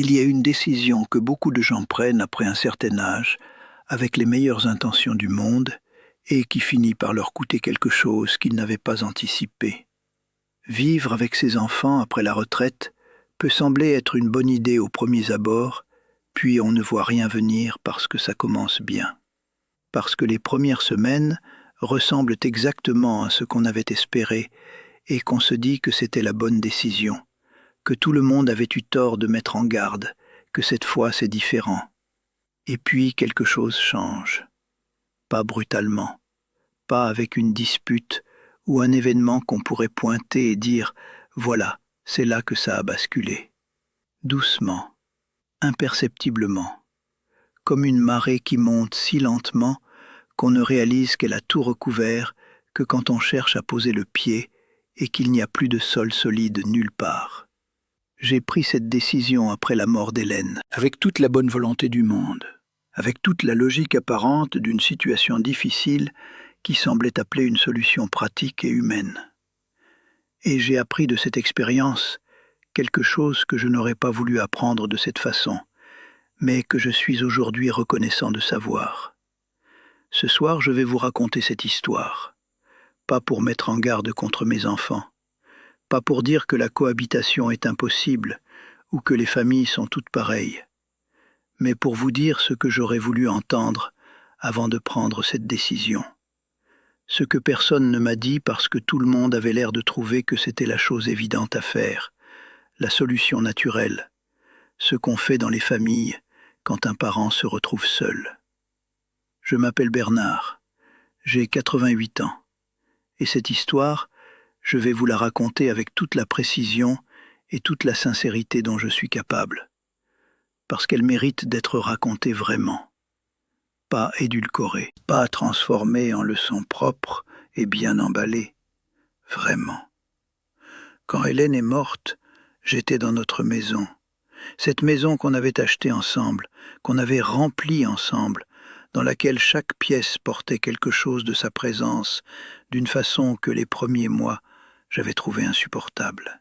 Il y a une décision que beaucoup de gens prennent après un certain âge, avec les meilleures intentions du monde, et qui finit par leur coûter quelque chose qu'ils n'avaient pas anticipé. Vivre avec ses enfants après la retraite peut sembler être une bonne idée aux premiers abords, puis on ne voit rien venir parce que ça commence bien. Parce que les premières semaines ressemblent exactement à ce qu'on avait espéré et qu'on se dit que c'était la bonne décision, que tout le monde avait eu tort de mettre en garde, que cette fois c'est différent. Et puis quelque chose change. Pas brutalement, pas avec une dispute ou un événement qu'on pourrait pointer et dire « voilà, c'est là que ça a basculé ». Doucement, imperceptiblement, comme une marée qui monte si lentement qu'on ne réalise qu'elle a tout recouvert que quand on cherche à poser le pied et qu'il n'y a plus de sol solide nulle part. J'ai pris cette décision après la mort d'Hélène, avec toute la bonne volonté du monde, avec toute la logique apparente d'une situation difficile qui semblait appeler une solution pratique et humaine. Et j'ai appris de cette expérience quelque chose que je n'aurais pas voulu apprendre de cette façon, mais que je suis aujourd'hui reconnaissant de savoir. Ce soir, je vais vous raconter cette histoire, pas pour mettre en garde contre mes enfants, pas pour dire que la cohabitation est impossible ou que les familles sont toutes pareilles, mais pour vous dire ce que j'aurais voulu entendre avant de prendre cette décision. Ce que personne ne m'a dit parce que tout le monde avait l'air de trouver que c'était la chose évidente à faire, la solution naturelle, ce qu'on fait dans les familles quand un parent se retrouve seul. Je m'appelle Bernard, j'ai 88 ans, et cette histoire, je vais vous la raconter avec toute la précision et toute la sincérité dont je suis capable, parce qu'elle mérite d'être racontée vraiment, pas édulcorée, pas transformée en leçon propre et bien emballée, vraiment. Quand Hélène est morte, j'étais dans notre maison, cette maison qu'on avait achetée ensemble, qu'on avait remplie ensemble, dans laquelle chaque pièce portait quelque chose de sa présence, d'une façon que les premiers mois, j'avais trouvé insupportable.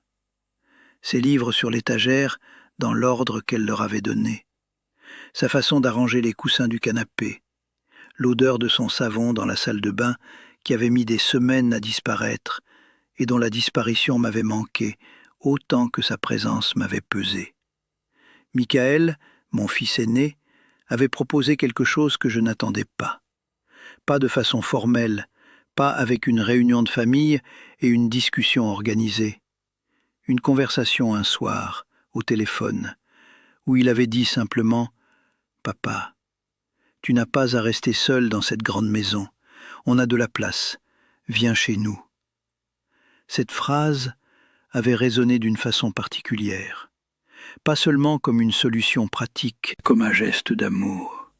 Ses livres sur l'étagère, dans l'ordre qu'elle leur avait donné. Sa façon d'arranger les coussins du canapé. L'odeur de son savon dans la salle de bain qui avait mis des semaines à disparaître et dont la disparition m'avait manqué autant que sa présence m'avait pesé. Michael, mon fils aîné, avait proposé quelque chose que je n'attendais pas. Pas de façon formelle, pas avec une réunion de famille et une discussion organisée. Une conversation un soir, au téléphone, où il avait dit simplement « Papa, tu n'as pas à rester seul dans cette grande maison. On a de la place. Viens chez nous. » Cette phrase avait résonné d'une façon particulière. Pas seulement comme une solution pratique, comme un geste d'amour,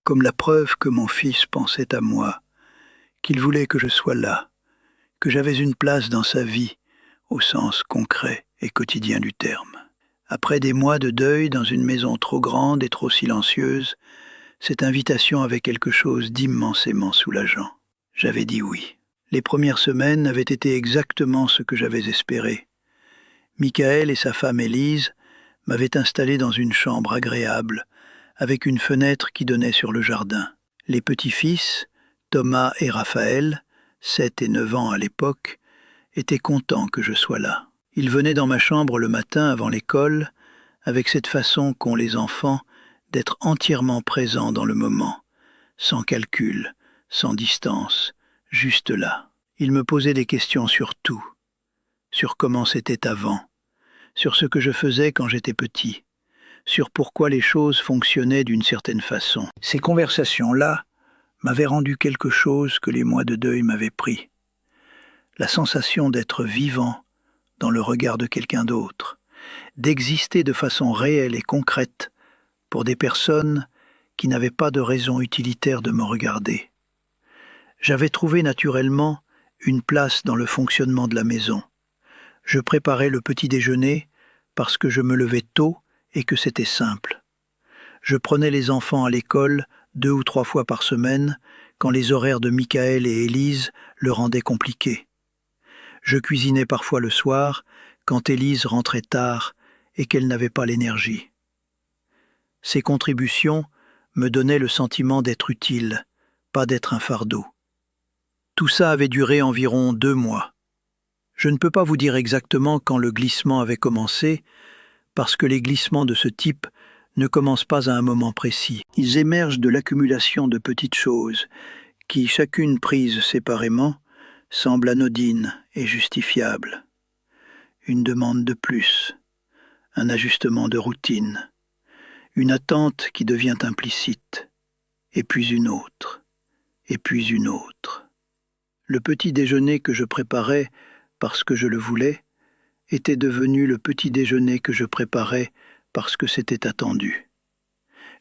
comme la preuve que mon fils pensait à moi, qu'il voulait que je sois là, que j'avais une place dans sa vie, au sens concret et quotidien du terme. Après des mois de deuil dans une maison trop grande et trop silencieuse, cette invitation avait quelque chose d'immensément soulageant. J'avais dit oui. Les premières semaines avaient été exactement ce que j'avais espéré. Michael et sa femme Élise m'avaient installé dans une chambre agréable, avec une fenêtre qui donnait sur le jardin. Les petits-fils, Thomas et Raphaël, 7 et 9 ans à l'époque, étaient contents que je sois là. Ils venaient dans ma chambre le matin avant l'école, avec cette façon qu'ont les enfants d'être entièrement présents dans le moment, sans calcul, sans distance, juste là. Ils me posaient des questions sur tout, sur comment c'était avant, sur ce que je faisais quand j'étais petit, sur pourquoi les choses fonctionnaient d'une certaine façon. Ces conversations-là m'avaient rendu quelque chose que les mois de deuil m'avaient pris. La sensation d'être vivant dans le regard de quelqu'un d'autre, d'exister de façon réelle et concrète pour des personnes qui n'avaient pas de raison utilitaire de me regarder. J'avais trouvé naturellement une place dans le fonctionnement de la maison. Je préparais le petit déjeuner parce que je me levais tôt et que c'était simple. Je prenais les enfants à l'école 2 ou 3 fois par semaine quand les horaires de Michael et Élise le rendaient compliqué. Je cuisinais parfois le soir quand Élise rentrait tard et qu'elle n'avait pas l'énergie. Ces contributions me donnaient le sentiment d'être utile, pas d'être un fardeau. Tout ça avait duré environ 2 mois. Je ne peux pas vous dire exactement quand le glissement avait commencé, parce que les glissements de ce type ne commencent pas à un moment précis. Ils émergent de l'accumulation de petites choses qui, chacune prise séparément, semblent anodines et justifiables. Une demande de plus, un ajustement de routine, une attente qui devient implicite, et puis une autre, et puis une autre. Le petit déjeuner que je préparais parce que je le voulais était devenu le petit déjeuner que je préparais parce que c'était attendu.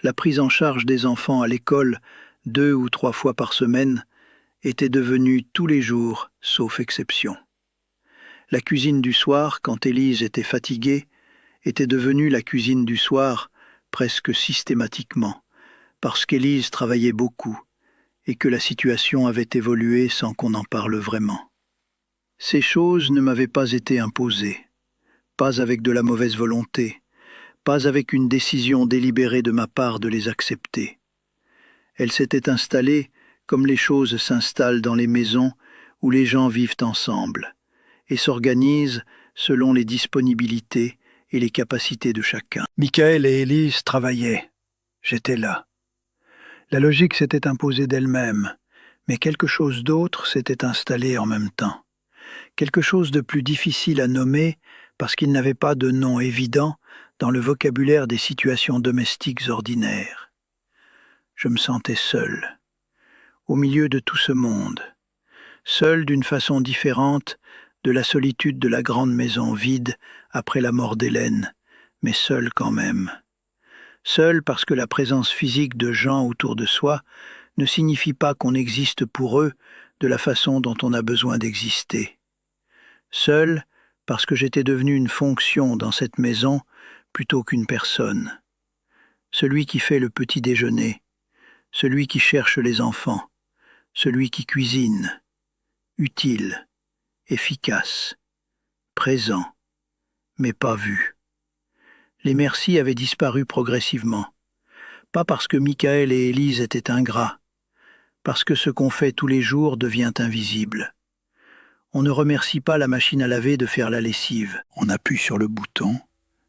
La prise en charge des enfants à l'école 2 ou 3 fois par semaine était devenue tous les jours, sauf exception. La cuisine du soir, quand Élise était fatiguée, était devenue la cuisine du soir presque systématiquement, parce qu'Élise travaillait beaucoup et que la situation avait évolué sans qu'on en parle vraiment. Ces choses ne m'avaient pas été imposées, pas avec de la mauvaise volonté, pas avec une décision délibérée de ma part de les accepter. Elles s'étaient installées comme les choses s'installent dans les maisons où les gens vivent ensemble et s'organisent selon les disponibilités et les capacités de chacun. Michael et Élise travaillaient. J'étais là. La logique s'était imposée d'elle-même, mais quelque chose d'autre s'était installé en même temps. Quelque chose de plus difficile à nommer parce qu'il n'avait pas de nom évident dans le vocabulaire des situations domestiques ordinaires. Je me sentais seul, au milieu de tout ce monde, seul d'une façon différente de la solitude de la grande maison vide après la mort d'Hélène, mais seul quand même. Seul parce que la présence physique de gens autour de soi ne signifie pas qu'on existe pour eux de la façon dont on a besoin d'exister. Seul parce que j'étais devenu une fonction dans cette maison plutôt qu'une personne. Celui qui fait le petit déjeuner, celui qui cherche les enfants, celui qui cuisine, utile, efficace, présent, mais pas vu. Les merci avaient disparu progressivement, pas parce que Michael et Élise étaient ingrats, parce que ce qu'on fait tous les jours devient invisible. On ne remercie pas la machine à laver de faire la lessive. On appuie sur le bouton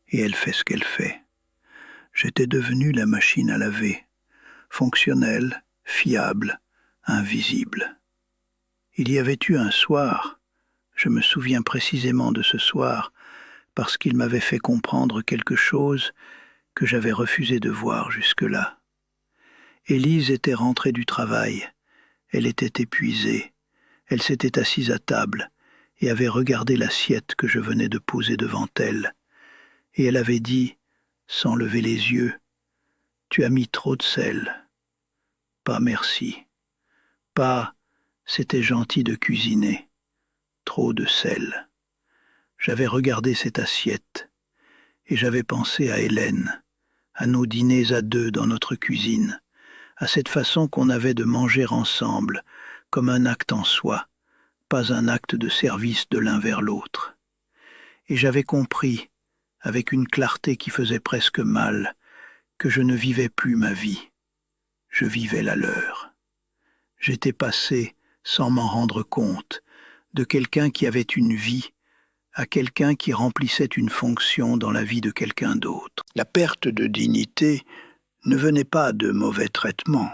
et elle fait ce qu'elle fait. J'étais devenu la machine à laver, fonctionnelle, fiable, invisible. Il y avait eu un soir, je me souviens précisément de ce soir, parce qu'il m'avait fait comprendre quelque chose que j'avais refusé de voir jusque-là. Élise était rentrée du travail, elle était épuisée. Elle s'était assise à table et avait regardé l'assiette que je venais de poser devant elle. Et elle avait dit, sans lever les yeux, « Tu as mis trop de sel. » Pas merci. Pas « C'était gentil de cuisiner. » Trop de sel. J'avais regardé cette assiette et j'avais pensé à Hélène, à nos dîners à 2 dans notre cuisine, à cette façon qu'on avait de manger ensemble, comme un acte en soi, pas un acte de service de l'un vers l'autre. Et j'avais compris, avec une clarté qui faisait presque mal, que je ne vivais plus ma vie. Je vivais la leur. J'étais passé, sans m'en rendre compte, de quelqu'un qui avait une vie à quelqu'un qui remplissait une fonction dans la vie de quelqu'un d'autre. La perte de dignité ne venait pas de mauvais traitements.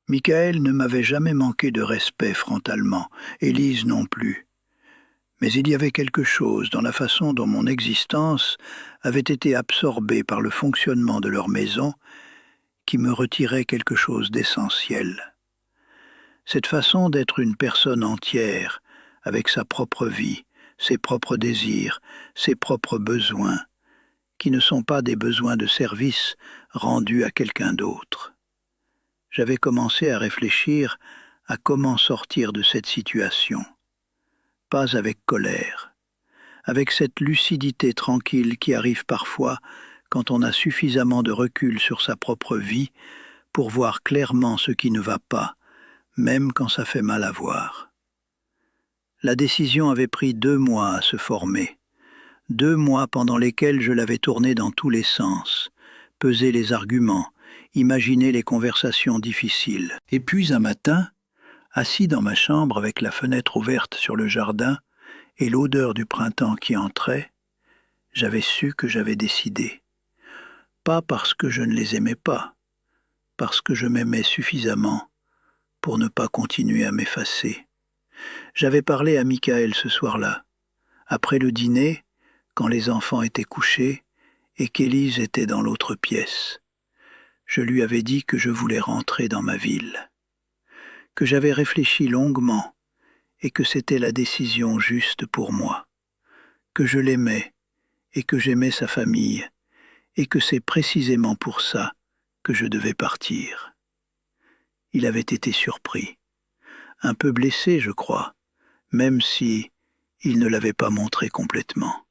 Michael ne m'avait jamais manqué de respect frontalement, Élise non plus. Mais il y avait quelque chose dans la façon dont mon existence avait été absorbée par le fonctionnement de leur maison qui me retirait quelque chose d'essentiel. Cette façon d'être une personne entière, avec sa propre vie, ses propres désirs, ses propres besoins, qui ne sont pas des besoins de service rendus à quelqu'un d'autre. J'avais commencé à réfléchir à comment sortir de cette situation. Pas avec colère, avec cette lucidité tranquille qui arrive parfois quand on a suffisamment de recul sur sa propre vie pour voir clairement ce qui ne va pas, même quand ça fait mal à voir. La décision avait pris 2 mois à se former, 2 mois pendant lesquels je l'avais tournée dans tous les sens, peser les arguments, imaginer les conversations difficiles. Et puis un matin, assis dans ma chambre avec la fenêtre ouverte sur le jardin et l'odeur du printemps qui entrait, j'avais su que j'avais décidé. Pas parce que je ne les aimais pas, parce que je m'aimais suffisamment pour ne pas continuer à m'effacer. J'avais parlé à Michael ce soir-là, après le dîner, quand les enfants étaient couchés et qu'Élise était dans l'autre pièce. Je lui avais dit que je voulais rentrer dans ma ville, que j'avais réfléchi longuement et que c'était la décision juste pour moi, que je l'aimais et que j'aimais sa famille et que c'est précisément pour ça que je devais partir. Il avait été surpris, un peu blessé, je crois, même si il ne l'avait pas montré complètement.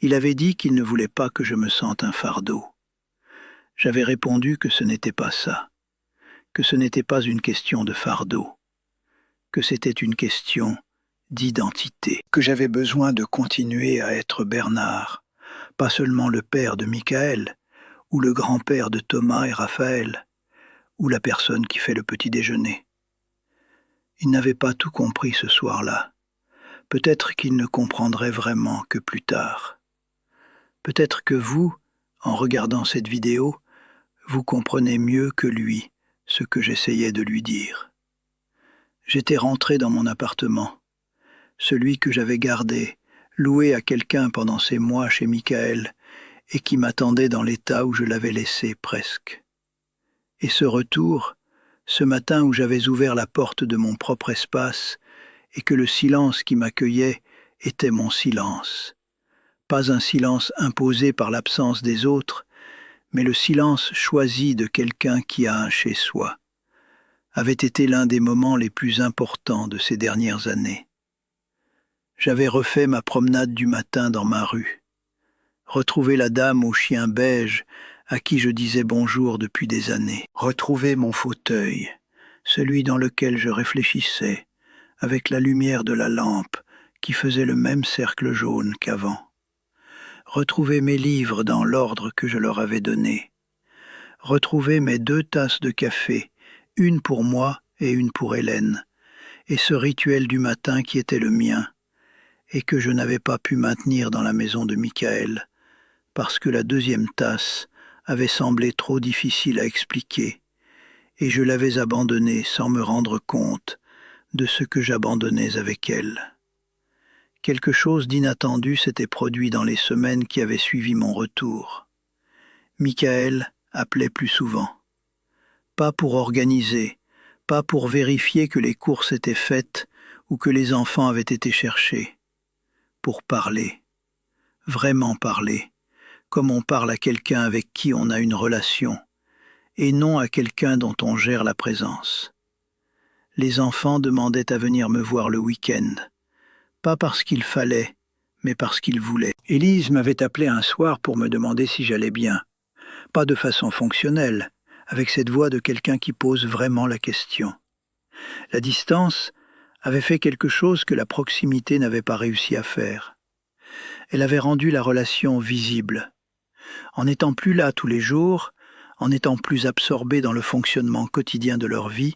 Il avait dit qu'il ne voulait pas que je me sente un fardeau. J'avais répondu que ce n'était pas ça, que ce n'était pas une question de fardeau, que c'était une question d'identité, que j'avais besoin de continuer à être Bernard, pas seulement le père de Michael, ou le grand-père de Thomas et Raphaël, ou la personne qui fait le petit déjeuner. Il n'avait pas tout compris ce soir-là. Peut-être qu'il ne comprendrait vraiment que plus tard. Peut-être que vous, en regardant cette vidéo, vous comprenez mieux que lui ce que j'essayais de lui dire. J'étais rentré dans mon appartement, celui que j'avais gardé, loué à quelqu'un pendant ces mois chez Michael, et qui m'attendait dans l'état où je l'avais laissé presque. Et ce retour, ce matin où j'avais ouvert la porte de mon propre espace, et que le silence qui m'accueillait était mon silence. Pas un silence imposé par l'absence des autres, mais le silence choisi de quelqu'un qui a un chez-soi, avait été l'un des moments les plus importants de ces dernières années. J'avais refait ma promenade du matin dans ma rue, retrouvé la dame au chien beige à qui je disais bonjour depuis des années, retrouvé mon fauteuil, celui dans lequel je réfléchissais, avec la lumière de la lampe qui faisait le même cercle jaune qu'avant. Retrouver mes livres dans l'ordre que je leur avais donné. Retrouver mes 2 tasses de café, une pour moi et une pour Hélène, et ce rituel du matin qui était le mien, et que je n'avais pas pu maintenir dans la maison de Michael, parce que la 2e tasse avait semblé trop difficile à expliquer, et je l'avais abandonnée sans me rendre compte de ce que j'abandonnais avec elle. Quelque chose d'inattendu s'était produit dans les semaines qui avaient suivi mon retour. Michael appelait plus souvent. Pas pour organiser, pas pour vérifier que les courses étaient faites ou que les enfants avaient été cherchés. Pour parler, vraiment parler, comme on parle à quelqu'un avec qui on a une relation, et non à quelqu'un dont on gère la présence. Les enfants demandaient à venir me voir le week-end. Pas parce qu'il fallait, mais parce qu'il voulait. Élise m'avait appelé un soir pour me demander si j'allais bien. Pas de façon fonctionnelle, avec cette voix de quelqu'un qui pose vraiment la question. La distance avait fait quelque chose que la proximité n'avait pas réussi à faire. Elle avait rendu la relation visible. En n'étant plus là tous les jours, en étant plus absorbé dans le fonctionnement quotidien de leur vie,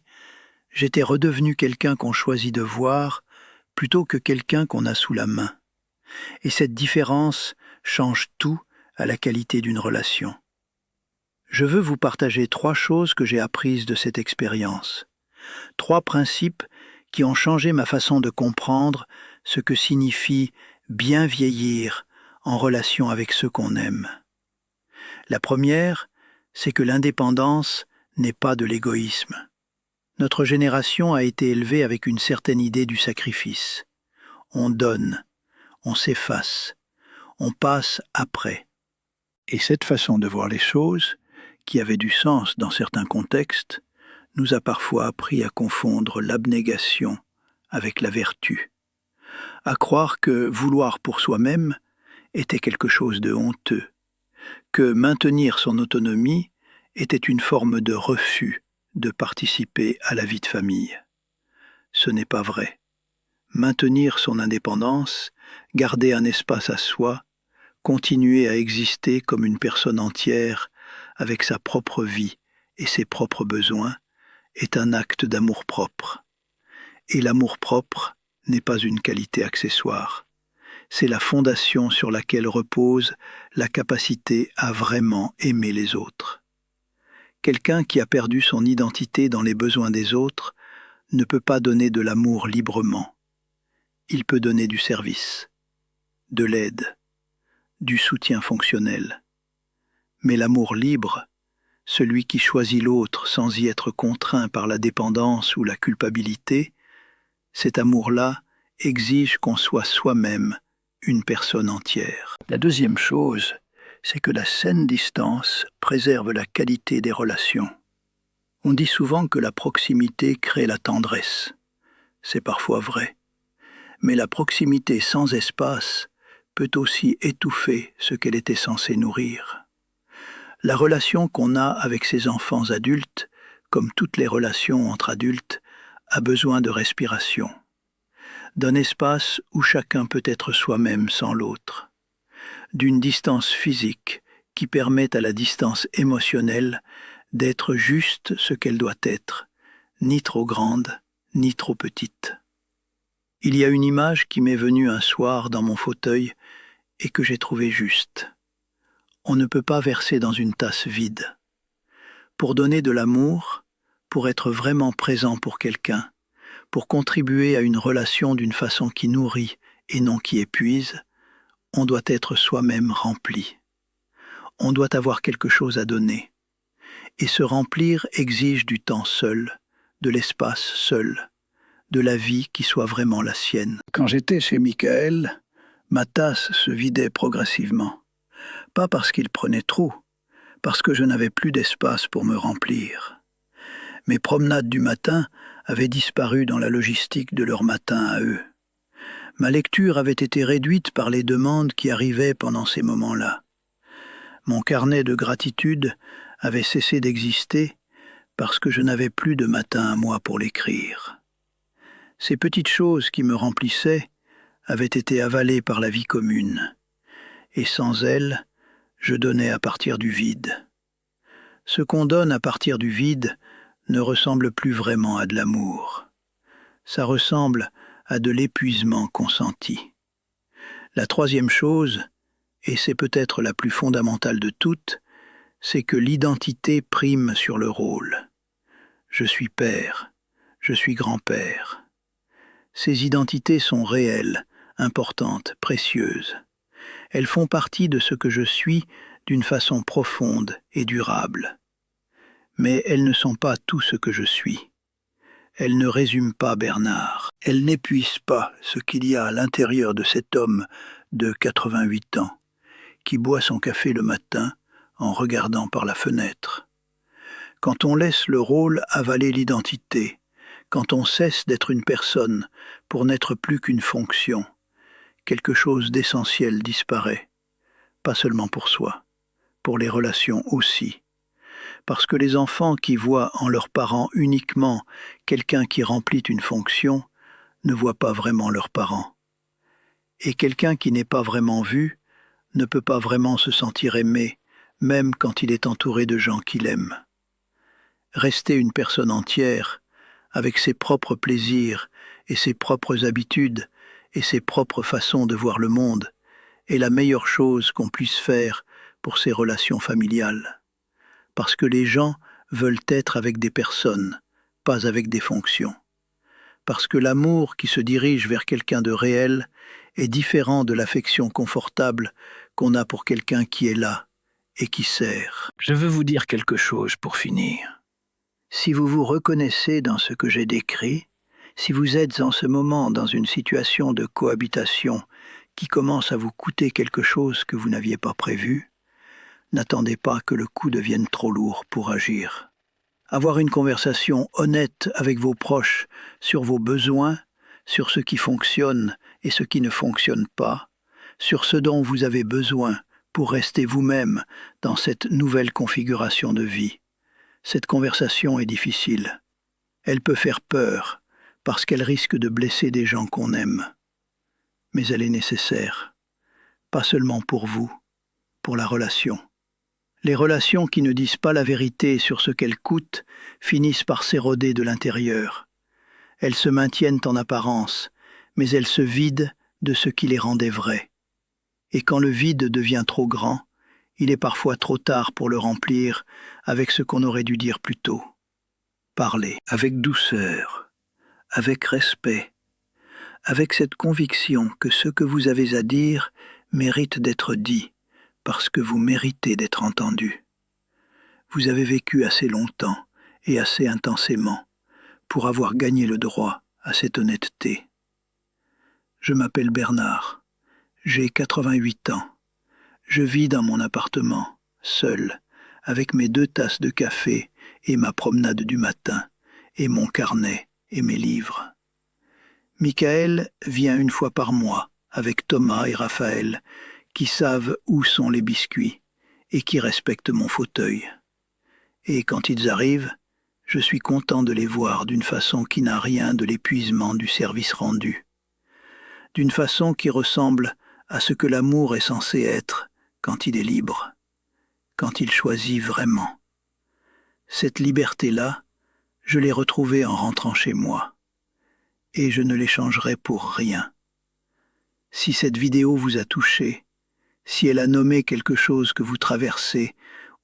j'étais redevenu quelqu'un qu'on choisit de voir, plutôt que quelqu'un qu'on a sous la main. Et cette différence change tout à la qualité d'une relation. Je veux vous partager 3 choses que j'ai apprises de cette expérience. 3 principes qui ont changé ma façon de comprendre ce que signifie bien vieillir en relation avec ceux qu'on aime. La première, c'est que l'indépendance n'est pas de l'égoïsme. Notre génération a été élevée avec une certaine idée du sacrifice. On donne, on s'efface, on passe après. Et cette façon de voir les choses, qui avait du sens dans certains contextes, nous a parfois appris à confondre l'abnégation avec la vertu, à croire que vouloir pour soi-même était quelque chose de honteux, que maintenir son autonomie était une forme de refus de participer à la vie de famille. Ce n'est pas vrai. Maintenir son indépendance, garder un espace à soi, continuer à exister comme une personne entière, avec sa propre vie et ses propres besoins, est un acte d'amour-propre. Et l'amour-propre n'est pas une qualité accessoire. C'est la fondation sur laquelle repose la capacité à vraiment aimer les autres. Quelqu'un qui a perdu son identité dans les besoins des autres ne peut pas donner de l'amour librement. Il peut donner du service, de l'aide, du soutien fonctionnel. Mais l'amour libre, celui qui choisit l'autre sans y être contraint par la dépendance ou la culpabilité, cet amour-là exige qu'on soit soi-même une personne entière. La deuxième chose, c'est que la saine distance préserve la qualité des relations. On dit souvent que la proximité crée la tendresse. C'est parfois vrai. Mais la proximité sans espace peut aussi étouffer ce qu'elle était censée nourrir. La relation qu'on a avec ses enfants adultes, comme toutes les relations entre adultes, a besoin de respiration, d'un espace où chacun peut être soi-même sans l'autre, d'une distance physique qui permet à la distance émotionnelle d'être juste ce qu'elle doit être, ni trop grande, ni trop petite. Il y a une image qui m'est venue un soir dans mon fauteuil et que j'ai trouvée juste. On ne peut pas verser dans une tasse vide. Pour donner de l'amour, pour être vraiment présent pour quelqu'un, pour contribuer à une relation d'une façon qui nourrit et non qui épuise, on doit être soi-même rempli. On doit avoir quelque chose à donner. Et se remplir exige du temps seul, de l'espace seul, de la vie qui soit vraiment la sienne. Quand j'étais chez Michael, ma tasse se vidait progressivement. Pas parce qu'il prenait trop, parce que je n'avais plus d'espace pour me remplir. Mes promenades du matin avaient disparu dans la logistique de leur matin à eux. Ma lecture avait été réduite par les demandes qui arrivaient pendant ces moments-là. Mon carnet de gratitude avait cessé d'exister parce que je n'avais plus de matin à moi pour l'écrire. Ces petites choses qui me remplissaient avaient été avalées par la vie commune, et sans elles, je donnais à partir du vide. Ce qu'on donne à partir du vide ne ressemble plus vraiment à de l'amour. Ça ressemble à de l'épuisement consenti. La troisième chose, et c'est peut-être la plus fondamentale de toutes, c'est que l'identité prime sur le rôle. Je suis père, je suis grand-père. Ces identités sont réelles, importantes, précieuses. Elles font partie de ce que je suis d'une façon profonde et durable. Mais elles ne sont pas tout ce que je suis. Elles ne résument pas Bernard. Elles n'épuisent pas ce qu'il y a à l'intérieur de cet homme de 88 ans, qui boit son café le matin en regardant par la fenêtre. Quand on laisse le rôle avaler l'identité, quand on cesse d'être une personne pour n'être plus qu'une fonction, quelque chose d'essentiel disparaît, pas seulement pour soi, pour les relations aussi. Parce que les enfants qui voient en leurs parents uniquement quelqu'un qui remplit une fonction ne voient pas vraiment leurs parents. Et quelqu'un qui n'est pas vraiment vu ne peut pas vraiment se sentir aimé, même quand il est entouré de gens qu'il aime. Rester une personne entière, avec ses propres plaisirs et ses propres habitudes et ses propres façons de voir le monde, est la meilleure chose qu'on puisse faire pour ses relations familiales. Parce que les gens veulent être avec des personnes, pas avec des fonctions. Parce que l'amour qui se dirige vers quelqu'un de réel est différent de l'affection confortable qu'on a pour quelqu'un qui est là et qui sert. Je veux vous dire quelque chose pour finir. Si vous vous reconnaissez dans ce que j'ai décrit, si vous êtes en ce moment dans une situation de cohabitation qui commence à vous coûter quelque chose que vous n'aviez pas prévu, n'attendez pas que le coup devienne trop lourd pour agir. Avoir une conversation honnête avec vos proches sur vos besoins, sur ce qui fonctionne et ce qui ne fonctionne pas, sur ce dont vous avez besoin pour rester vous-même dans cette nouvelle configuration de vie. Cette conversation est difficile. Elle peut faire peur parce qu'elle risque de blesser des gens qu'on aime. Mais elle est nécessaire, pas seulement pour vous, pour la relation. Les relations qui ne disent pas la vérité sur ce qu'elles coûtent finissent par s'éroder de l'intérieur. Elles se maintiennent en apparence, mais elles se vident de ce qui les rendait vraies. Et quand le vide devient trop grand, il est parfois trop tard pour le remplir avec ce qu'on aurait dû dire plus tôt. Parlez avec douceur, avec respect, avec cette conviction que ce que vous avez à dire mérite d'être dit, parce que vous méritez d'être entendu. Vous avez vécu assez longtemps et assez intensément pour avoir gagné le droit à cette honnêteté. Je m'appelle Bernard, j'ai 88 ans. Je vis dans mon appartement, seul, avec mes 2 tasses de café et ma promenade du matin, et mon carnet et mes livres. Michael vient 1 fois par mois, avec Thomas et Raphaël, qui savent où sont les biscuits et qui respectent mon fauteuil. Et quand ils arrivent, je suis content de les voir d'une façon qui n'a rien de l'épuisement du service rendu. D'une façon qui ressemble à ce que l'amour est censé être quand il est libre, quand il choisit vraiment. Cette liberté-là, je l'ai retrouvée en rentrant chez moi, et je ne l'échangerai pour rien. Si cette vidéo vous a touché, si elle a nommé quelque chose que vous traversez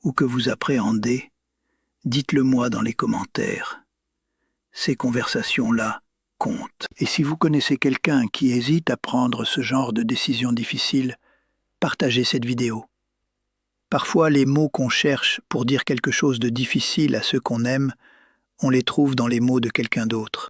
ou que vous appréhendez, dites-le moi dans les commentaires. Ces conversations-là comptent. Et si vous connaissez quelqu'un qui hésite à prendre ce genre de décision difficile, partagez cette vidéo. Parfois, les mots qu'on cherche pour dire quelque chose de difficile à ceux qu'on aime, on les trouve dans les mots de quelqu'un d'autre.